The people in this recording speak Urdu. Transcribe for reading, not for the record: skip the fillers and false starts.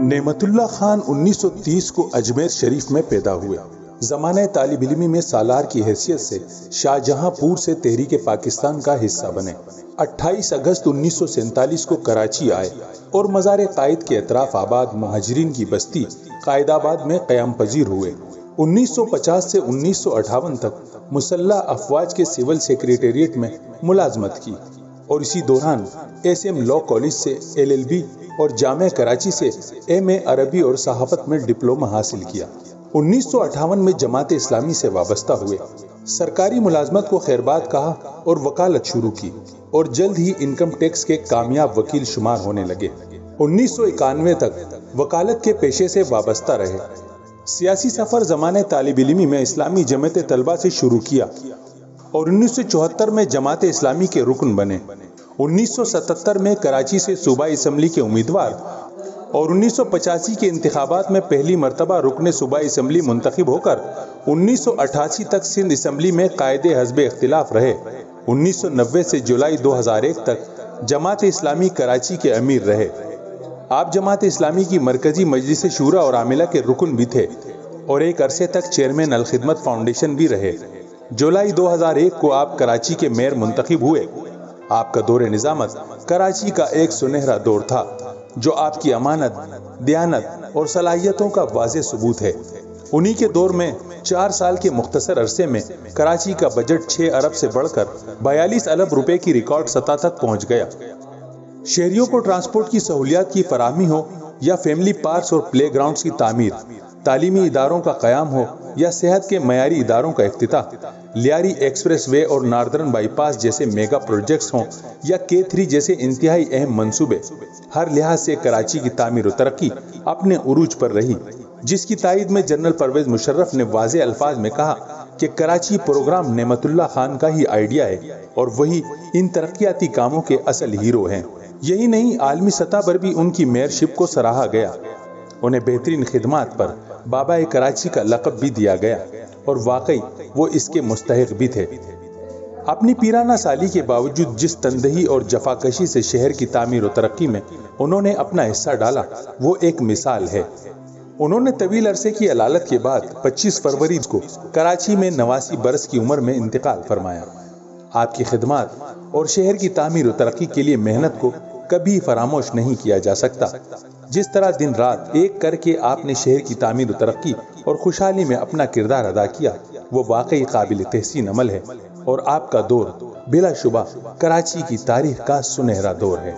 نعمت اللہ خان 1930 کو اجمیر شریف میں پیدا ہوئے۔ زمانہ طالب علمی میں سالار کی حیثیت سے شاہجہاں پور سے تحریک پاکستان کا حصہ بنے۔ 28 اگست 1947 کو کراچی آئے اور مزار قائد کے اطراف آباد مہاجرین کی بستی قائد آباد میں قیام پذیر ہوئے۔ 1950 سے 1958 تک مسلح افواج کے سول سیکریٹریٹ میں ملازمت کی اور اسی دوران ایس ایم لاء کالج سے LLB اور جامعہ کراچی سے MA عربی اور صحافت میں ڈپلومہ حاصل کیا۔ 1958 میں جماعت اسلامی سے وابستہ ہوئے۔ سرکاری ملازمت کو خیرباد کہا اور وکالت شروع کی اور جلد ہی انکم ٹیکس کے کامیاب وکیل شمار ہونے لگے۔ 1991 تک وکالت کے پیشے سے وابستہ رہے۔ سیاسی سفر زمانہ طالب علمی میں اسلامی جماعت طلبہ سے شروع کیا اور 1974 میں جماعت اسلامی کے رکن بنے۔ 1977 میں کراچی سے صوبائی اسمبلی کے امیدوار اور 1985 کے انتخابات میں پہلی مرتبہ رکن صوبائی اسمبلی منتخب ہو کر 1988 تک سندھ اسمبلی میں قائد حزب اختلاف رہے۔ 1990 سے جولائی 2001 تک جماعت اسلامی کراچی کے امیر رہے۔ آپ جماعت اسلامی کی مرکزی مجلس شورا اور عاملہ کے رکن بھی تھے اور ایک عرصے تک چیئرمین الخدمت فاؤنڈیشن بھی رہے۔ جولائی 2001 کو آپ کراچی کے میئر منتخب ہوئے۔ آپ کا دور نظامت کراچی کا ایک سنہرا دور تھا جو آپ کی امانت، دیانت اور صلاحیتوں کا واضح ثبوت ہے۔ انہی کے دور میں 4 سال کے مختصر عرصے میں کراچی کا بجٹ 6 ارب سے بڑھ کر 42 ارب روپے کی ریکارڈ سطح تک پہنچ گیا۔ شہریوں کو ٹرانسپورٹ کی سہولیات کی فراہمی ہو یا فیملی پارکس اور پلے گراؤنڈز کی تعمیر، تعلیمی اداروں کا قیام ہو یا صحت کے معیاری اداروں کا افتتاح، لیاری ایکسپریس وے اور ناردرن بائی پاس جیسے میگا پروجیکٹس ہوں یا K3 جیسے انتہائی اہم منصوبے، ہر لحاظ سے کراچی کی تعمیر و ترقی اپنے عروج پر رہی، جس کی تائید میں جنرل پرویز مشرف نے واضح الفاظ میں کہا کہ کراچی پروگرام نعمت اللہ خان کا ہی آئیڈیا ہے اور وہی ان ترقیاتی کاموں کے اصل ہیرو ہیں۔ یہی نہیں، عالمی سطح پر بھی ان کی میئرشپ کو سراہا گیا۔ انہیں بہترین خدمات پر بابا کراچی کا لقب بھی دیا گیا اور واقعی وہ اس کے مستحق بھی تھے۔ اپنی پیرانہ سالی کے باوجود جس تندہی اور جفاکشی سے شہر کی تعمیر و ترقی میں انہوں نے اپنا حصہ ڈالا وہ ایک مثال ہے۔ انہوں نے طویل عرصے کی علالت کے بعد 25 فروری کو کراچی میں 89 برس کی عمر میں انتقال فرمایا۔ آپ کی خدمات اور شہر کی تعمیر و ترقی کے لیے محنت کو کبھی فراموش نہیں کیا جا سکتا۔ جس طرح دن رات ایک کر کے آپ نے شہر کی تعمیر و ترقی اور خوشحالی میں اپنا کردار ادا کیا، وہ واقعی قابل تحسین عمل ہے اور آپ کا دور بلا شبہ کراچی کی تاریخ کا سنہرا دور ہے۔